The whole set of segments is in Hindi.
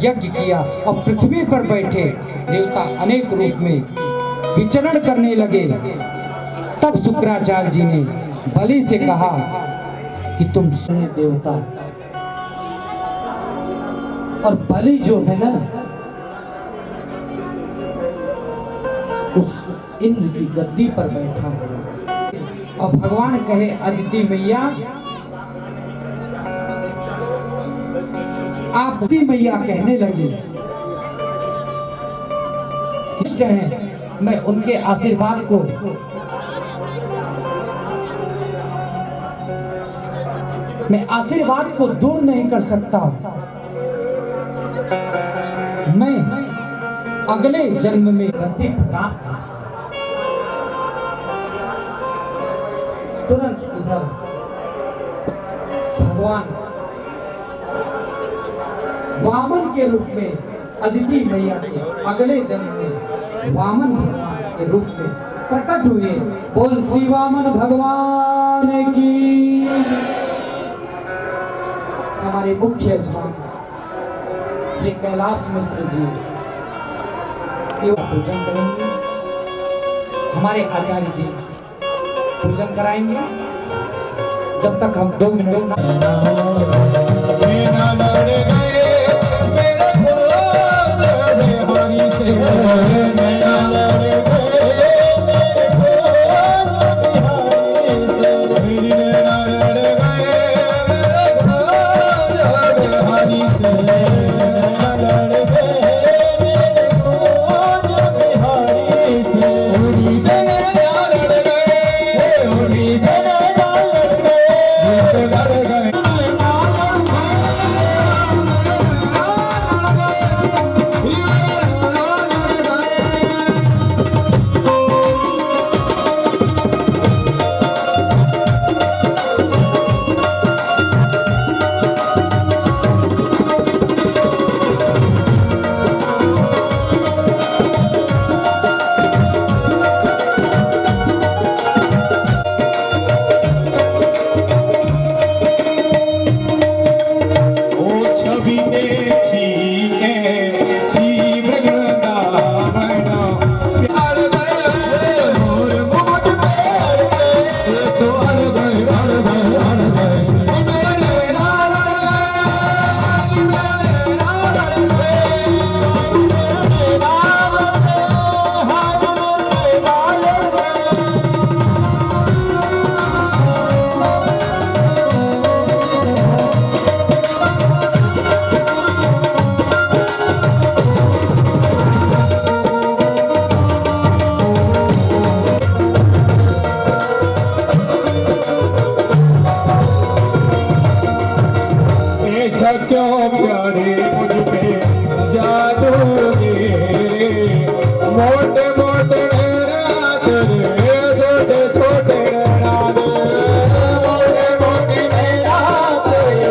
यज्ञ किया और पृथ्वी पर बैठे देवता अनेक रूप में विचरण करने लगे। तब शुक्राचार्य जी ने बलि से कहा कि तुम सुने देवता, और बलि जो है ना उस इंद्र की गद्दी पर बैठा हुआ। और भगवान कहे अदिति मैया, आप अदिति मैया कहने लगे, इष्ट है मैं उनके आशीर्वाद को दूर नहीं कर सकता। मैं अगले जन्म में गद्दी प्राप्त, तुरंत इधर भगवान वामन के रूप में अदिति मैया के अगले जन्म में वामन भगवान के रूप में प्रकट हुए। बोल श्री वामन भगवान की। हमारे मुख्य यजमान श्री कैलाश मिश्र जी पूजन करेंगे, हमारे आचार्य जी पूजन कराएंगे। जब तक हम 2 मिनट क्यों प्यारे मुझ पे जादू मेरे, मोटे मोटे रात रे, छोटे छोटे रात, मोटे मोटे रात रे,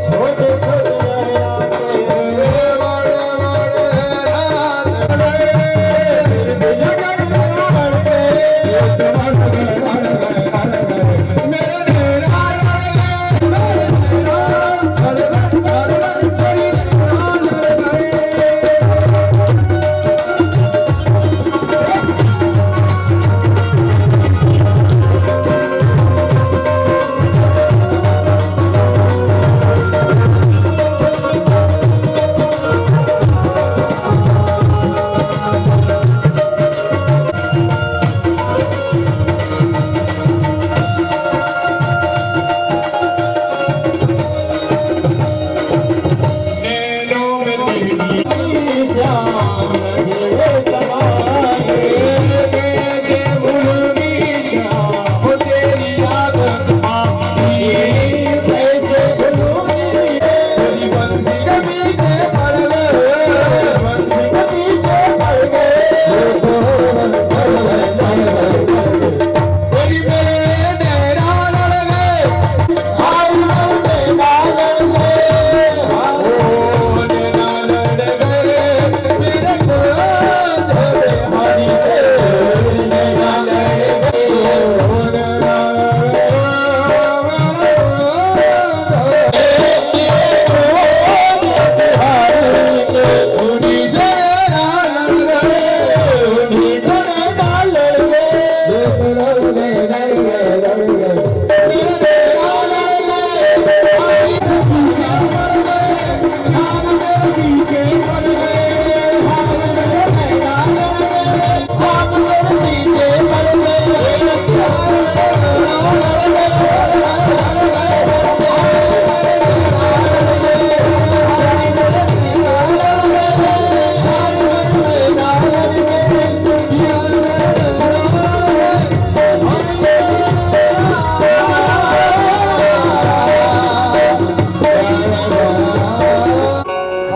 छोटे छोटे रात, मोटे मोटे रात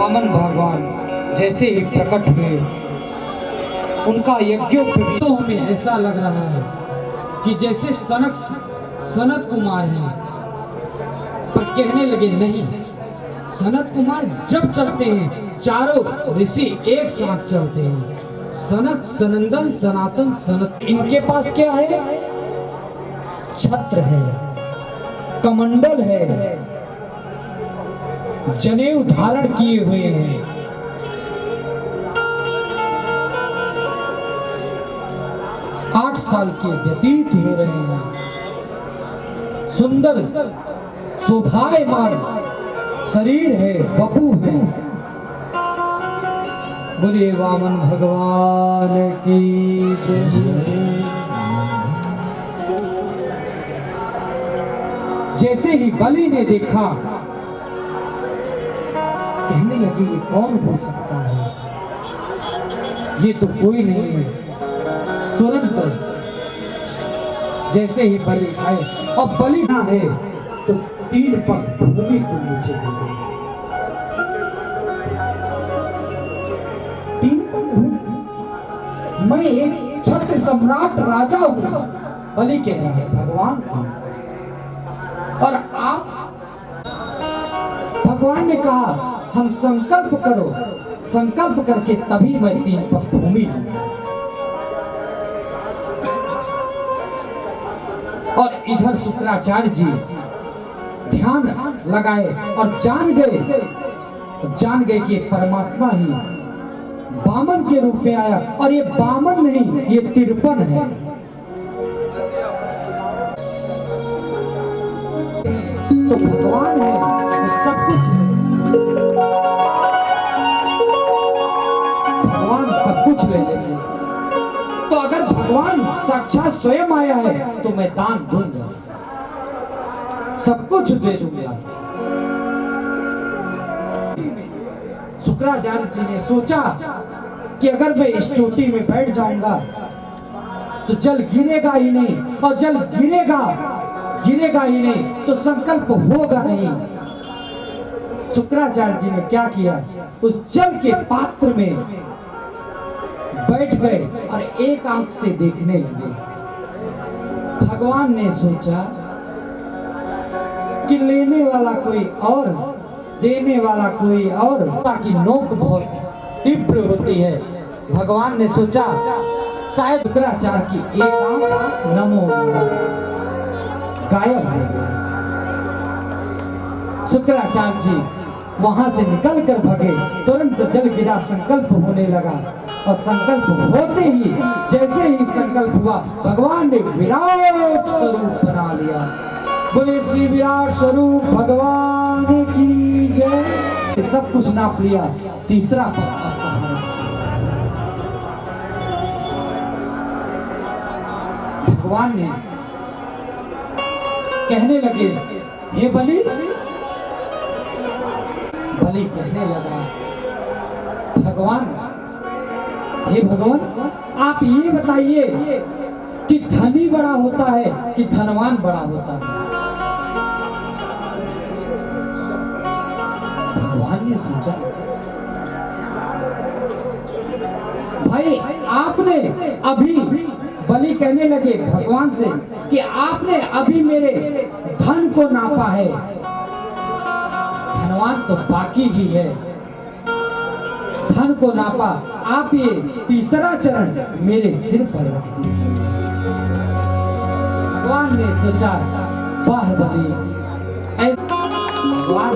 वामन भगवान जैसे ही प्रकट हुए उनका यज्ञोपवीत तो हमें ऐसा लग रहा है कि जैसे सनत कुमार हैं, पर कहने लगे नहीं, सनत कुमार जब चलते हैं चारों ऋषि एक साथ चलते हैं। सनक, सनंदन, सनातन, सनत, इनके पास क्या है? छत्र है, कमंडल है, जनेऊ धारण किए हुए हैं। 8 साल के व्यतीत हो रहे हैं, सुंदर शोभायमान शरीर है, वपु है। बोलिए वामन भगवान की जय। जैसे ही बलि ने देखा, कहने लगे ये कौन हो सकता है, ये तो कोई नहीं है। तुरंत जैसे ही बलि आए, अब बलि ना है तो 3 पग भूमि तुम मुझे दे दो। 3 पग भूमि, मैं एक छत्र सम्राट राजा हूं, बलि कह रहा है भगवान से। और आप, भगवान ने कहा हम संकल्प करो, संकल्प करके तभी मैं 3 पग भूमि दूंगा। और इधर शुक्राचार्य जी ध्यान लगाए और जान गए कि परमात्मा ही वामन के रूप में आया, और ये वामन नहीं, ये 53 है। तो भगवान है तो सब कुछ है, भगवान सब कुछ ले लेंगे। तो अगर भगवान साक्षात स्वयं आया है तो मैं दान दूंगा, सब कुछ दे दूंगा। शुक्राचार्य जी ने सोचा कि अगर मैं इस टोटी में बैठ जाऊंगा तो जल गिरेगा ही नहीं, और जल गिरेगा ही नहीं तो संकल्प होगा नहीं। शुक्राचार्य जी ने क्या किया, उस जल के पात्र में बैठ गए और एक आंख से देखने लगे। भगवान ने सोचा कि लेने वाला कोई और, देने वाला कोई और, ताकि नोक बहुत तीव्र होती है। भगवान ने सोचा शायद शुक्राचार्य की एक आंख नमो गायब हो गई। शुक्राचार्य जी वहां से निकल कर भगे, तुरंत जल गिरा, संकल्प होने लगा। और संकल्प होते ही, जैसे ही संकल्प हुआ, भगवान ने विराट स्वरूप बना लिया। बोले श्री विराट स्वरूप भगवान की जय। सब कुछ नाप लिया, तीसरा पग भगवान ने कहने लगे, हे बलि कहने लगा, भगवान, हे भगवान, आप ये बताइए कि धनी बड़ा होता है कि धनवान बड़ा होता है? भगवान ने सोचा, भाई आपने अभी, बलि कहने लगे भगवान से कि आपने अभी मेरे धन को नापा है, धनवान तो बाकी ही है, धन को नापा, आप ये तीसरा चरण मेरे सिर पर रख दीजिए। भगवान ने सोचा, वाह बलि, भगवान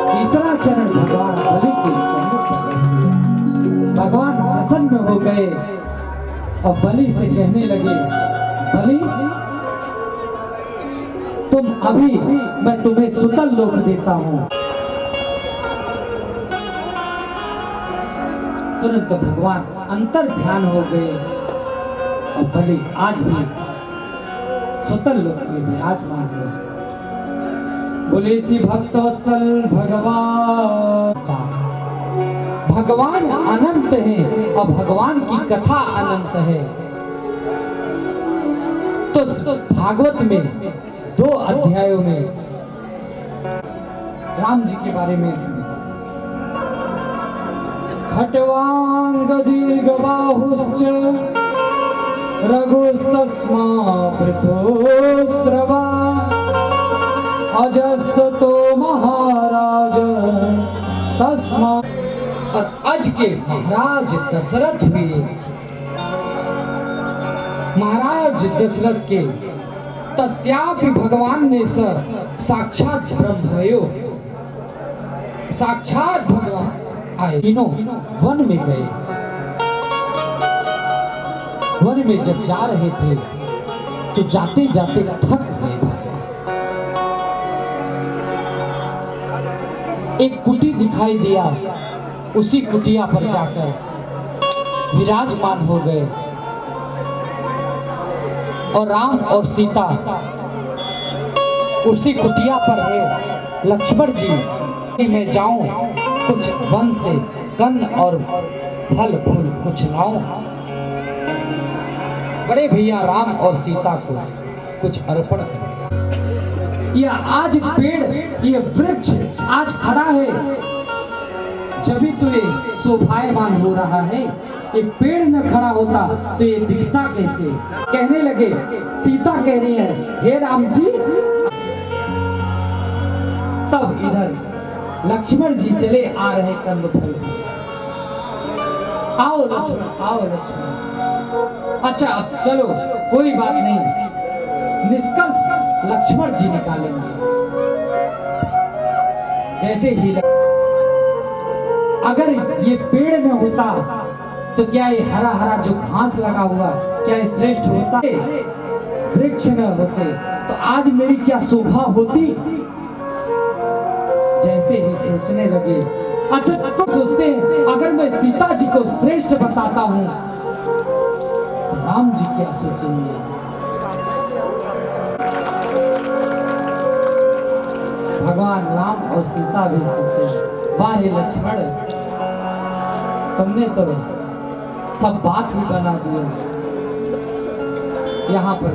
तीसरा चरण भगवान बलि के चरण पर रख दिया। भगवान प्रसन्न हो गए और बलि से कहने लगे, बलि तुम अभी, मैं तुम्हें सुतल लोक देता हूं। तुरंत भगवान अंतर ध्यान हो गए और बलि आज भी सुतल लोक में विराजमान है। बोले श्री भक्तवत्सल भगवान का, भगवान अनंत है और भगवान की कथा अनंत है। तो भागवत में 2 अध्यायों में राम जी के बारे में खट्वांग दीर्घबाहुश्च रघुस्तस्मा पृथोस्रवा अजस्ततो महाराज तस्मा। और अज के महाराज दशरथ हुए। महाराज दशरथ के तस्यापि भगवान ने साक्षात ब्रह्मयो, साक्षात भगवान आए। तीनों वन में गए। वन में जब जा रहे थे तो जाते जाते थक गए। एक कुटी दिखाई दिया, उसी कुटिया पर जाकर विराजमान हो गए। और राम और सीता उसी कुटिया पर है। लक्ष्मण जी मैं जाऊं कुछ वन से कंद और फल फूल कुछ लाऊं। बड़े भैया राम और सीता को कुछ अर्पण करें। यह आज पेड़, ये वृक्ष आज खड़ा है, जब भी तो ये शोभायमान हो रहा है। ये पेड़ न खड़ा होता तो ये दिखता कैसे। कहने लगे, सीता कह रही है, हे राम जी। तब इधर लक्ष्मण जी चले आ रहे कंद फल। आओ लक्ष्मण, आओ लक्ष्मण। अच्छा चलो कोई बात नहीं, निष्कर्ष लक्ष्मण जी निकालेंगे। जैसे ही अगर ये पेड़ न होता तो क्या ये हरा हरा जो घास लगा हुआ क्या ये श्रेष्ठ होता? वृक्ष न होते तो आज मेरी क्या शोभा होती? जैसे ही सोचने लगे। अच्छा तो सोचते हैं अगर मैं सीता जी को श्रेष्ठ बताता हूं तो राम जी क्या सोचेंगे? भगवान राम और सीता भी सोचे, वाह लक्ष्मण, तुमने तो सब बात ही बना दिया। यहाँ पर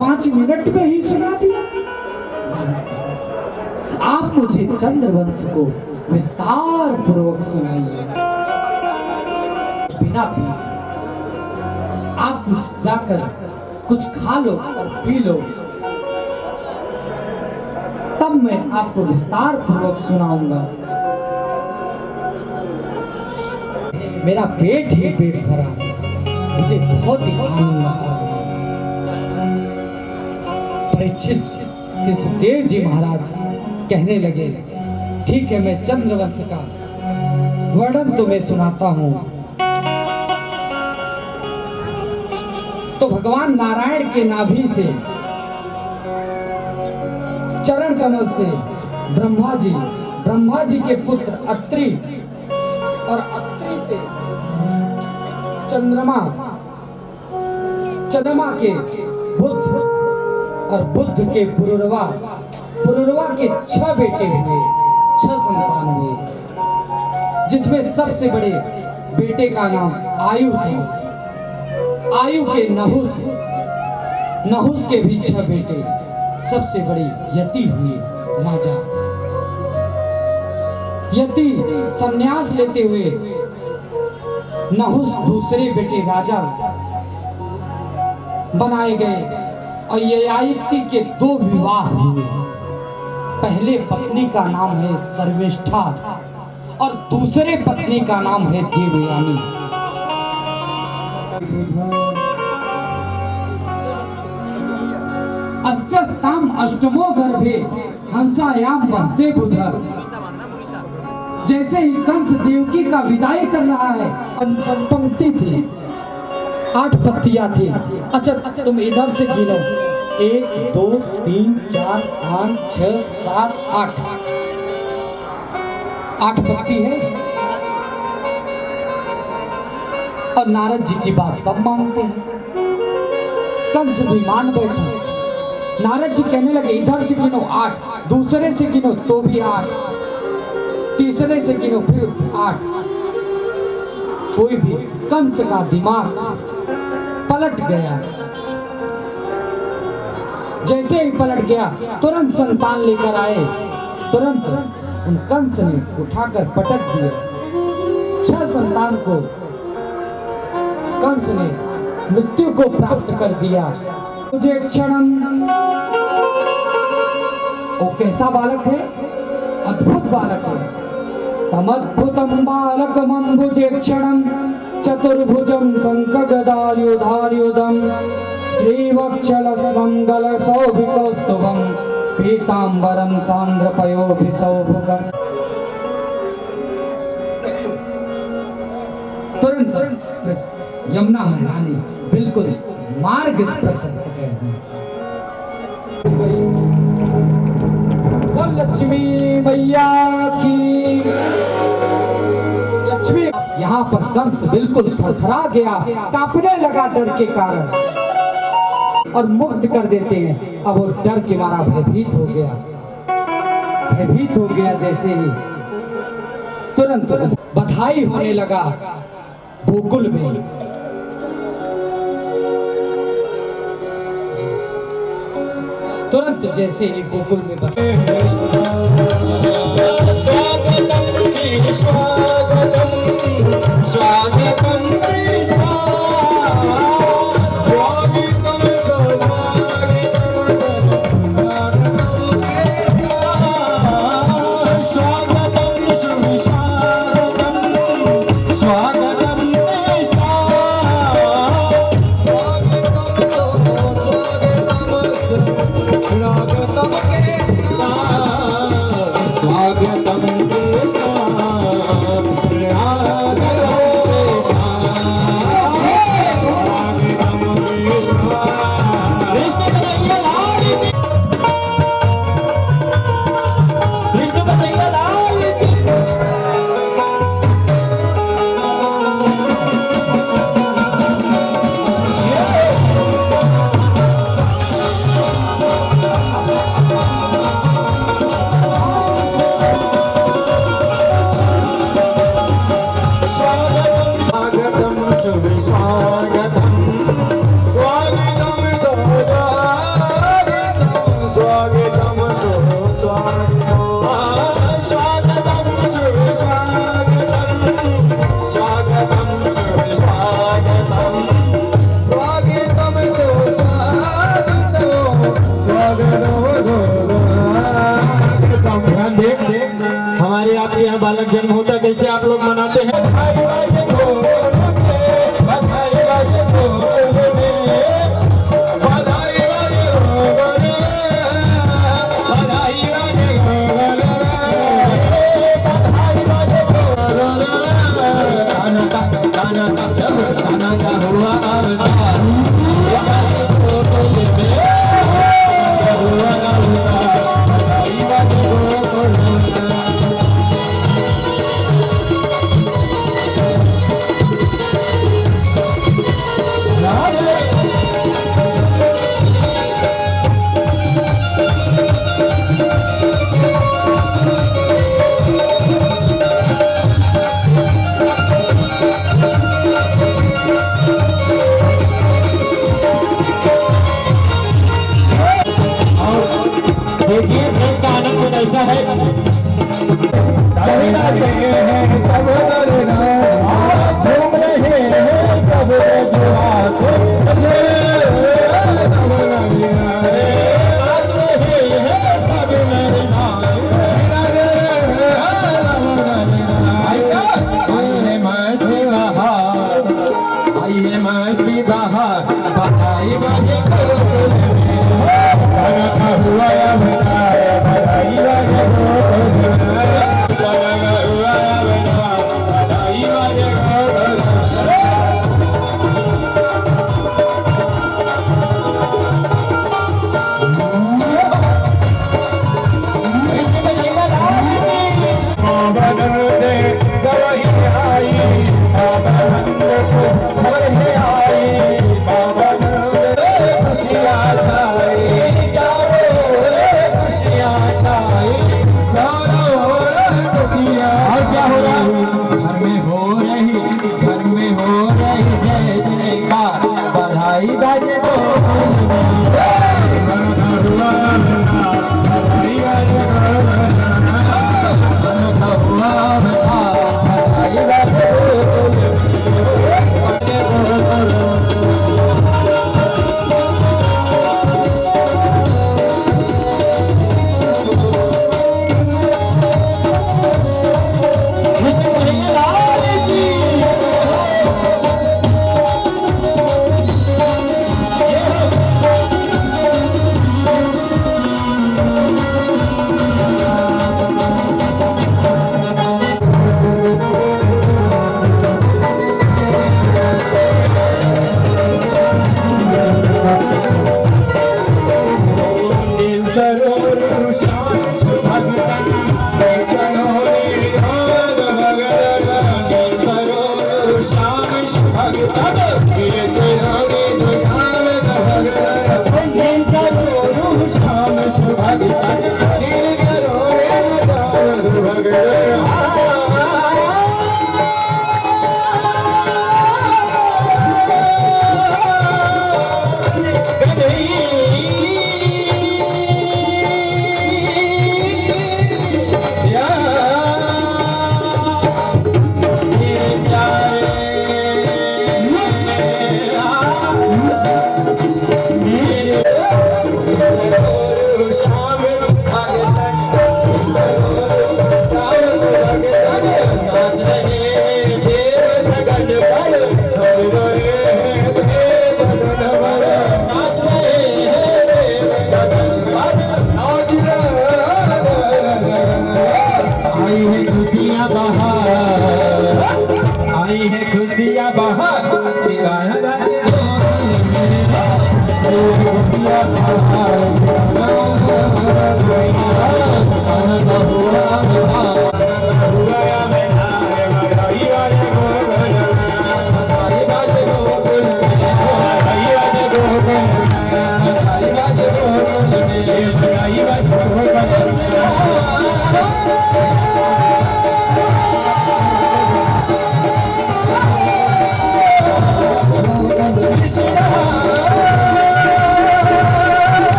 5 मिनट में ही सुना दिया। आप मुझे चंद्रवंश को विस्तार पूर्वक सुनाइए। बिना पी आप कुछ जाकर कुछ खा लो और पी लो, तब मैं आपको विस्तार पूर्वक सुनाऊंगा। मेरा पेट ही पेट भरा, मुझे बहुत ही आनंद आ रहा है। परीक्षित से सुखदेव जी महाराज कहने लगे, ठीक है मैं चंद्रवंश का वर्णन तुम्हें सुनाता हूं। तो भगवान नारायण के नाभि से, चरण कमल से ब्रह्मा जी के पुत्र अत्रि और अत्रि से चंद्रमा के बुध और बुध के पुरुरवा के 6 बेटे हुए, 6 संतान हुए, जिसमें सबसे बड़े बेटे का नाम आयु था। आयु के नहुस के भी 6 बेटे, सबसे बड़ी यति हुई राजा। यति संन्यास लेते हुए नहुस दूसरे बेटे राजा बनाए गए। और ययाति के 2 विवाह हुए। पहले पत्नी का नाम है सर्वेष्ठा और दूसरे पत्नी का नाम है देवयानी। अस्यस्ताम अष्टमो गर्भे हंसायाम बहसे बुध। जैसे ही कंस देवकी का विदाई कर रहा है, पंक्ति थी, 8 पत्तियां थी। अच्छा तुम इधर से गिनो, 1 2 3 4 5 6 7 8 8 पत्ती है। और नारद जी की बात सब मानते हैं, कंस भी मान बैठा। नारद जी कहने लगे, इधर से गिनो 8, दूसरे से गिनो तो भी 8, तीसरे से गिनो फिर 8। कोई भी, कंस का दिमाग पलट गया। जैसे ही पलट गया, तुरंत संतान लेकर आए। तुरंत उन कंस ने उठाकर पटक दिया। 6 संतान को कंस ने मृत्यु को प्राप्त कर दिया। मुझे क्षणम, वो कैसा बालक है? अद्भुत बालक है। तमद्भुतम बालकमंबुजे क्षणम चतुर्भुजम शंखगदायुधायुधम श्रीवत्सलमंगल सौभिकौस्तुभम पीतांबरम सांद्रपयोभिसौभुगम। तुरंत यमुना महारानी बिल्कुल मार्ग प्रशस्त कर दी। वो लक्ष्मी मैया की, लक्ष्मी। यहाँ पर कंस बिल्कुल थरथरा गया, कांपने लगा डर के कारण, और मुक्त कर देते हैं। अब वो डर के मारा भयभीत हो गया, भयभीत हो गया। जैसे ही तुरंत बधाई होने लगा गोकुल में। तुरंत जैसे ही गोकुल में स्वागतम श्री स्वागतम स्वागतम कृष्ण स्वागतम स्वागतम श्री स्वागतम स्वागतम कृष्ण स्वागतम कृष्ण हमारे आपके यहाँ बालक जन्म होता कैसे आप लोग मनाते हैं? देखिए ब्रज का आनंद कुछ ऐसा है। सभी नाच रहे हैं, सब झूम रहे हैं, सब नाच रहे हैं, सब आइए मस्ती बहार, आइए मस्ती बहार, बधाई बाजे Bye.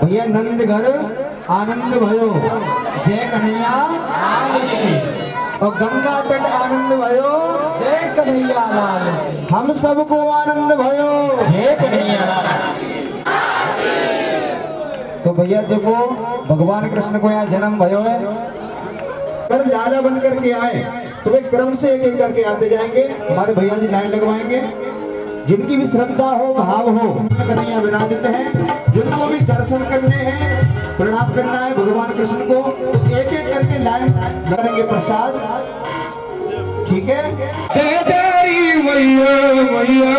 भैया नंद घर आनंद भयो जय कन्हैया और गंगा तट आनंद भयो जय कन्हैया लाल हम सबको आनंद भयो जय कन्हैया लाल। तो भैया देखो भगवान कृष्ण को यहाँ जन्म भयो है, अगर लाला बन करके आए तो वे क्रम से एक एक करके आते जाएंगे। हमारे भैया जी लाइन लगवाएंगे, जिनकी भी श्रद्धा हो भाव हो कन्हैया विराजित हैं, जिनको भी दर्शन करने हैं प्रणाम करना है भगवान कृष्ण को, तो एक एक करके लाइन करेंगे प्रसाद। ठीक है, तेरी मैया मैया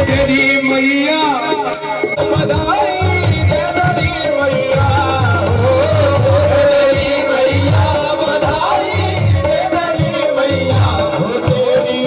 तेरी मैया बधाई तेरी मैया तेरी मैया बधाई तेरी मैया तेरी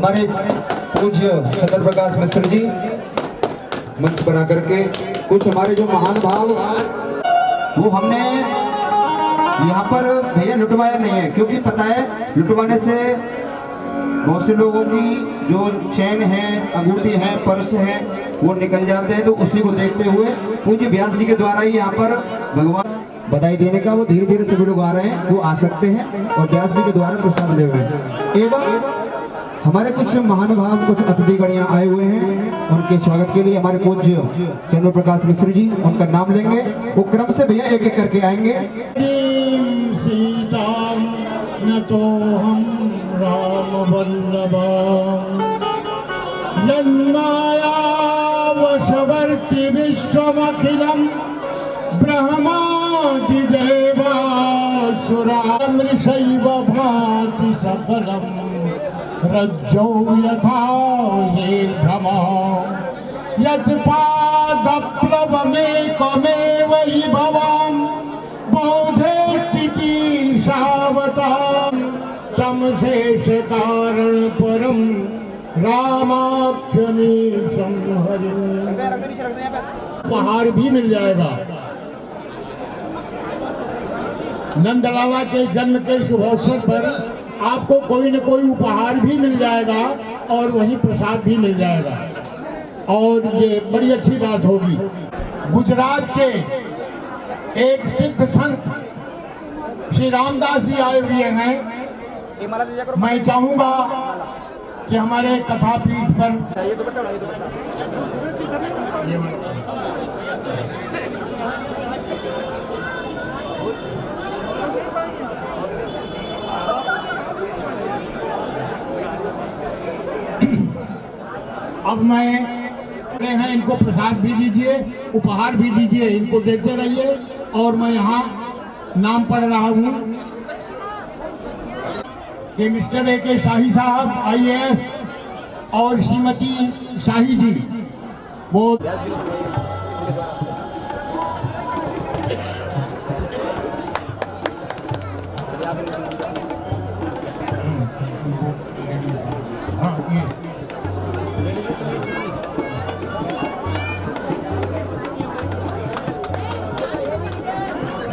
हमारे पूज्य चंद्र प्रकाश मिश्र जी मंच पर आकर के कुछ हमारे जो महान भाव वो हमने यहाँ पर भैया लुटवाया नहीं है, क्योंकि पता है लुटवाने से बहुत से लोगों की जो चैन है, अंगूठी है, पर्स है, वो निकल जाते हैं। तो उसी को देखते हुए पूज्य व्यास जी के द्वारा ही यहाँ पर भगवान बधाई देने का वो धीरे धीरे सभी लोग आ रहे हैं, वो आ सकते हैं और व्यास जी के द्वारा प्रसाद ले हुए हैं। एवं हमारे कुछ महानुभाव, कुछ अतिथि गणियाँ आए हुए हैं, उनके स्वागत के लिए हमारे पूज्य चंद्र प्रकाश मिश्र जी उनका नाम लेंगे। वो क्रम से भैया एक एक करके आएंगे। सीता न तो हम राम वल्लभाम जन्माया वशवर्ति विश्वमखिलम ब्रह्मादि देवासुरामृषैव भाति सकलम रज्जौ यथा हीर्धमा यत्पादप्लवमेकमेव हि भवाम् बोधेष्टि कीर्षावताम् तं शेषकारण परम रामाख्यमीशं हरिम्। उपहार भी मिल जाएगा। नंदलाला के जन्म के शुभ अवसर पर आपको कोई न कोई उपहार भी मिल जाएगा और वहीं प्रसाद भी मिल जाएगा, और ये बड़ी अच्छी बात होगी। गुजरात के एक सिद्ध संत श्री रामदास जी आए हुए हैं। मैं चाहूंगा कि हमारे कथापीठ पर अब मैं हैं, इनको प्रसाद भी दीजिए, उपहार भी दीजिए, इनको देते रहिए। और मैं यहाँ नाम पढ़ रहा हूँ कि मिस्टर A.K. शाही साहब IAS और श्रीमती शाही जी वो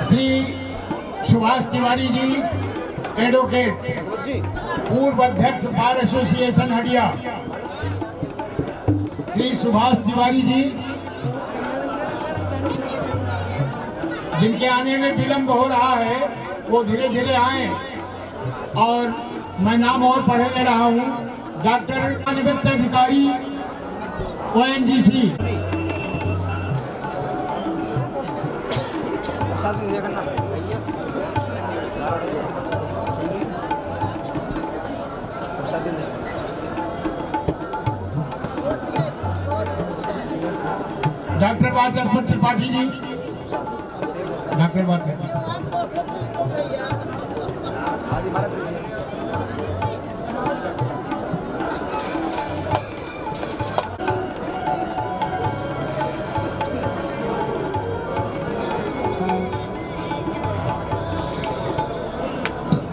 श्री सुभाष तिवारी जी एडवोकेट, पूर्व अध्यक्ष बार एसोसिएशन हडिया। श्री सुभाष तिवारी जी जिनके आने में विलंब हो रहा है, वो धीरे धीरे आए। और मैं नाम और पढ़े दे रहा हूँ। डॉक्टर निवृत्त अधिकारी ONGC, doctor Bachaspati Tripathi ji, doctor Bachaspati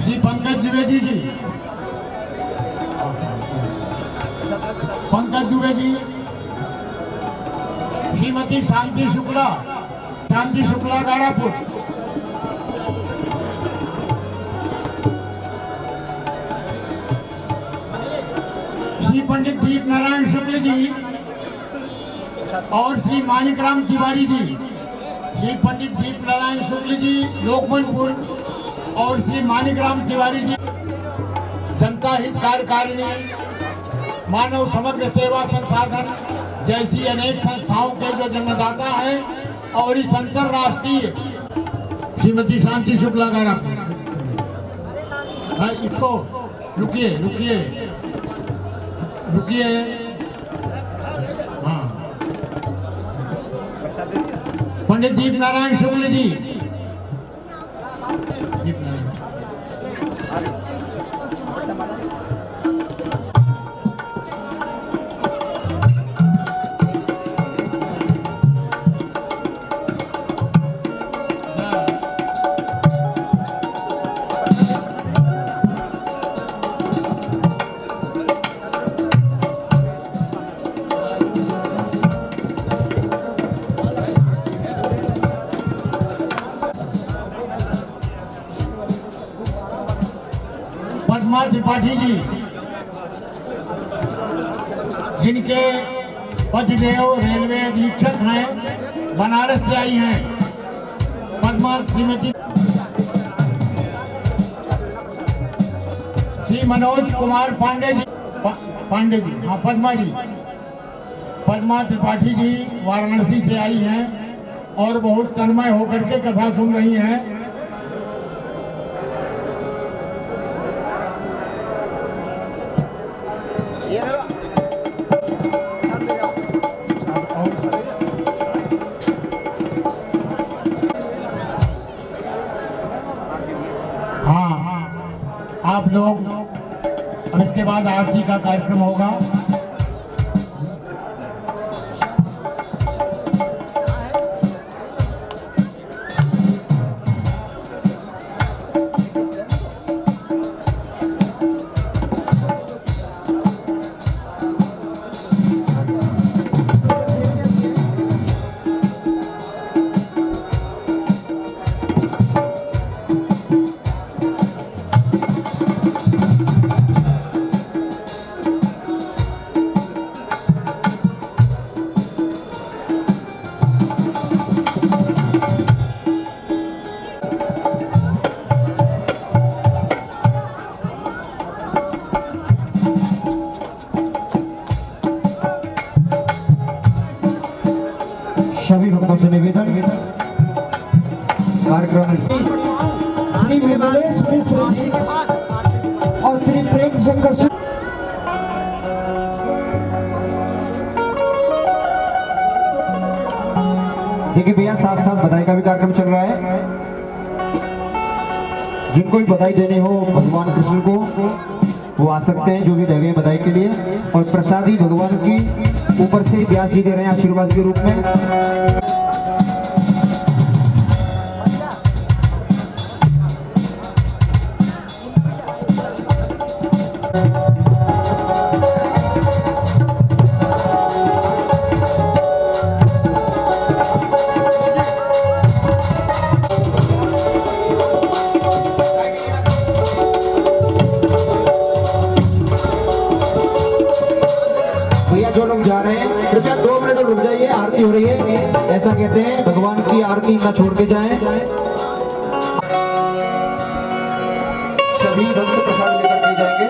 Shri Pankaj Dwivedi ji, Pankaj Dwivedi, Shrimati शांति शुक्ला गारापुर, श्री पंडित दीप नारायण शुक्ल जी और श्री मानिकराम तिवारी जी। श्री पंडित दीप नारायण शुक्ल जी लोकमनपुर और श्री मानिकराम तिवारी जी जनता हित कार्यकारिणी, मानव समग्र सेवा संसाधन जैसी अनेक संस्थाओं के जो जन्मदाता हैं, और इस अंतरराष्ट्रीय श्रीमती शांति शुक्ला गारा, इसको रुकिए हाँ, पंडित दीप नारायण शुक्ल जी, पद्मा त्रिपाठी जी, जिनके पतिदेव रेलवे अधीक्षक हैं, बनारस से आई हैं। पद्मा श्रीमती श्री मनोज कुमार पांडे जी, पांडे जी, हाँ पद्मा जी, पद्मा त्रिपाठी जी वाराणसी से आई हैं और बहुत तन्मय होकर के कथा सुन रही हैं। हाँ, आप लोग अब इसके बाद आरती का कार्यक्रम होगा। सभी भक्तों से निवेदन, कार्यक्रम श्री विमलेश मिश्र जी और श्री प्रेम शंकर देखिए भैया, साथ साथ बधाई का भी कार्यक्रम चल रहा है। जिनको भी बधाई देनी हो भगवान कृष्ण को, वो आ सकते हैं, जो भी रह गए बधाई के लिए। और प्रसादी भगवान की ऊपर से व्यास जी दे रहे हैं आशीर्वाद के रूप में। जो लोग जा रहे हैं कृपया 2 मिनट रुक जाइए, आरती हो रही है। ऐसा कहते हैं भगवान की आरती ना छोड़ के जाएं। सभी भक्त प्रसाद लेकर के जाएंगे।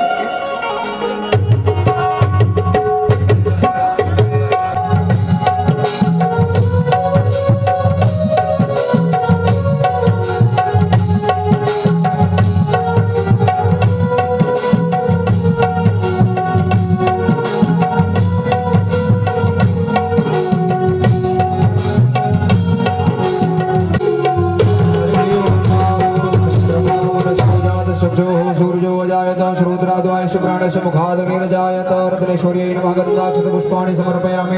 समर्पयामि।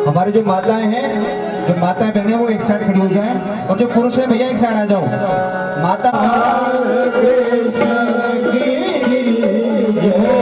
हमारी जो माताएं हैं, जो माताएं बहनें, वो एक साइड खड़ी हो जाएं और जो पुरुष है भैया एक साइड आ जाओ। माता कृष्ण की जय।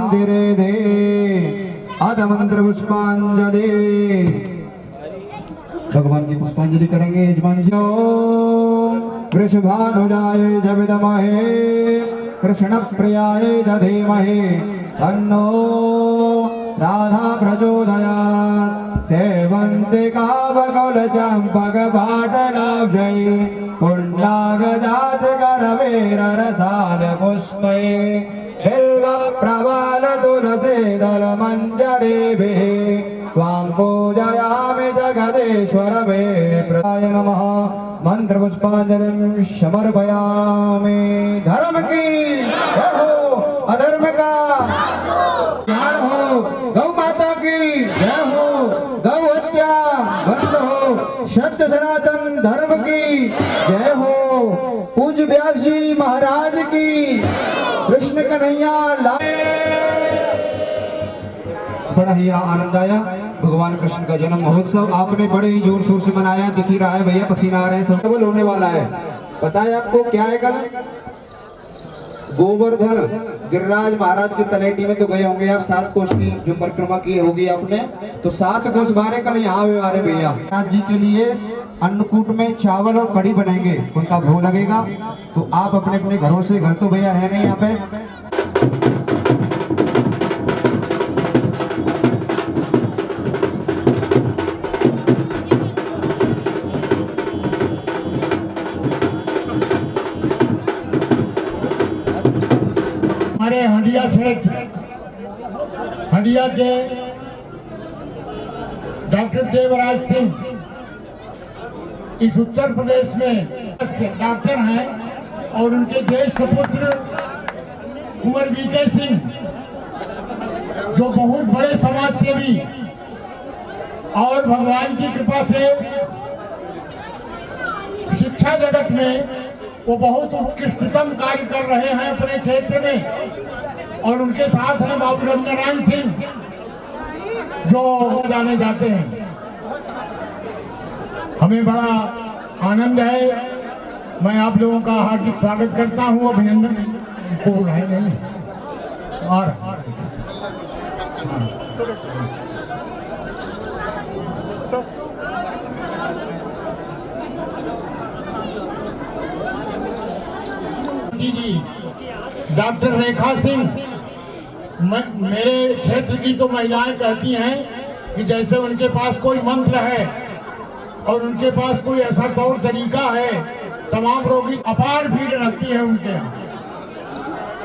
मंदिरे दे अध मंत्र पुष्पांजलि। भगवान की पुष्पांजलि करेंगे यजमान जी। वृषभानुजाय च विद्महे कृष्ण प्रियाय च धीमहि तन्नो राधा प्रचोदयात्। सेवन्ति कावकुल चंपक पाटलाब्जै पुण्डागजात करवेर रसाल पुष्पै बिल्व प्रबल तुलसी दल मंजरीभिः त्वां पूजयामि जगदीश्वर मे प्रदाय नमः। मंत्र पुष्पांजलिं समर्पयामि। धर्म की जय हो, अधर्म का ध्यान हो, गौ माता की जय हो, गौ हत्या बंद हो, सत्य सनातन धर्म की जय हो, पूज्य व्यास जी महाराज की, कृष्ण कन्हैया लाल। बड़ा ही आनंद आया भगवान कृष्ण का जन्म महोत्सव आपने बड़े ही जोर शोर से मनाया। दिख ही रहा है भैया, पसीना आ रहे हैं, सब केवल होने वाला है। पता है आपको क्या है कल? गोवर्धन गिरिराज महाराज की तलेटी में तो गए होंगे आप। 7 कोस की जो परिक्रमा की होगी आपने, तो 7 कोस बारे कल यहाँ हुए वाले भैया। महाराज जी के लिए अन्नकूट में चावल और कढ़ी बनेंगे, उनका भोग लगेगा। तो आप अपने अपने घरों से, घर तो भैया है नहीं यहाँ पे, हमारे हंडिया क्षेत्र, हंडिया के डॉक्टर देवराज सिंह इस उत्तर प्रदेश में डॉक्टर हैं और उनके ज्येष्ठ पुत्र कुंवर वीके सिंह जो बहुत बड़े समाज सेवी और भगवान की कृपा से शिक्षा जगत में वो बहुत उत्कृष्टतम कार्य कर रहे हैं अपने क्षेत्र में। और उनके साथ हैं बाबू रविनारायण सिंह जो जाने जाते हैं। हमें बड़ा आनंद है, मैं आप लोगों का हार्दिक स्वागत करता हूं। अभिनंदन को बुलाए नहीं और जी डॉक्टर रेखा सिंह, मेरे क्षेत्र की तो महिलाएं कहती हैं कि जैसे उनके पास कोई मंत्र है और उनके पास कोई ऐसा तौर तरीका है, तमाम रोगी अपार भीड़ रहती है उनके यहाँ।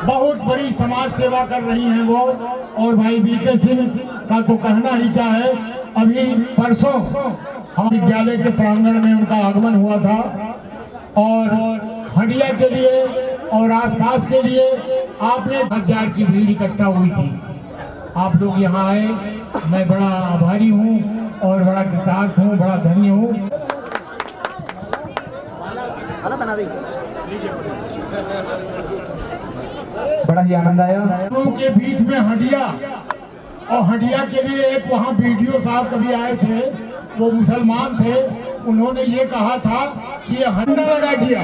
बहुत बड़ी समाज सेवा कर रही हैं वो। और भाई वीके सिंह का तो कहना ही क्या है, अभी परसों हम विद्यालय के प्रांगण में उनका आगमन हुआ था और हंडिया के लिए और आसपास के लिए आपने 1000 की भीड़ इकट्ठा हुई थी। आप लोग यहाँ आए, मैं बड़ा आभारी हूँ और बड़ा कृतार्थ हूँ, बड़ा धन्य हूँ। बड़ा ही आनंद आया। दोनों के बीच में हंडिया, और हंडिया के लिए एक वहाँ वीडियो साहब कभी आए थे, वो मुसलमान थे, उन्होंने ये कहा था कि ये हंडा लगा दिया।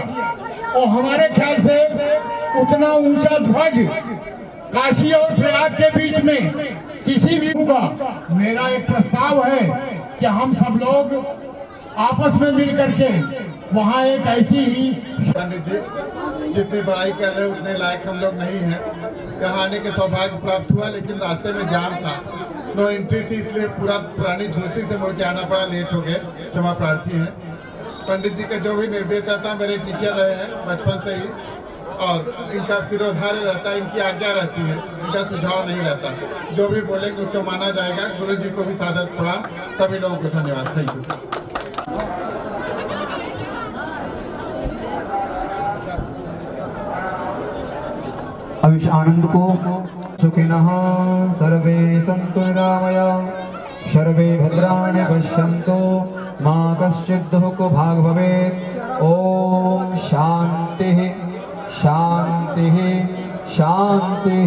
और हमारे ख्याल से उतना ऊंचा ध्वज काशी और प्रयाग के बीच में किसी भी होगा। मेरा एक प्रस्ताव है कि हम सब लोग आपस में मिल करके वहाँ एक ऐसी ही। पंडित जी जितनी बड़ाई कर रहे उतने लायक हम लोग नहीं हैं। यहाँ आने के सौभाग्य प्राप्त हुआ, लेकिन रास्ते में जाम था, नो एंट्री थी, इसलिए पूरा पुरानी झोसी से मुड़ के आना पड़ा, लेट हो गए, क्षमा प्रार्थी हैं। पंडित जी का जो भी निर्देश आता है, मेरे टीचर रहे हैं बचपन से ही, और इनका सिरोधार्य रहता है, इनकी आज्ञा रहती है, इनका सुझाव नहीं रहता। जो भी बोलेंगे उसको माना जाएगा। गुरु जी को भी सादर प्रणाम, सभी लोगों को धन्यवाद। Thank you. अब इस आनंद को सुखिनः सर्वे सन्तु निरामया सर्वे भद्राणि पश्यन्तु मा कश्चित् दुःख भाग् भवेत्। ओम शांति शांति शांति।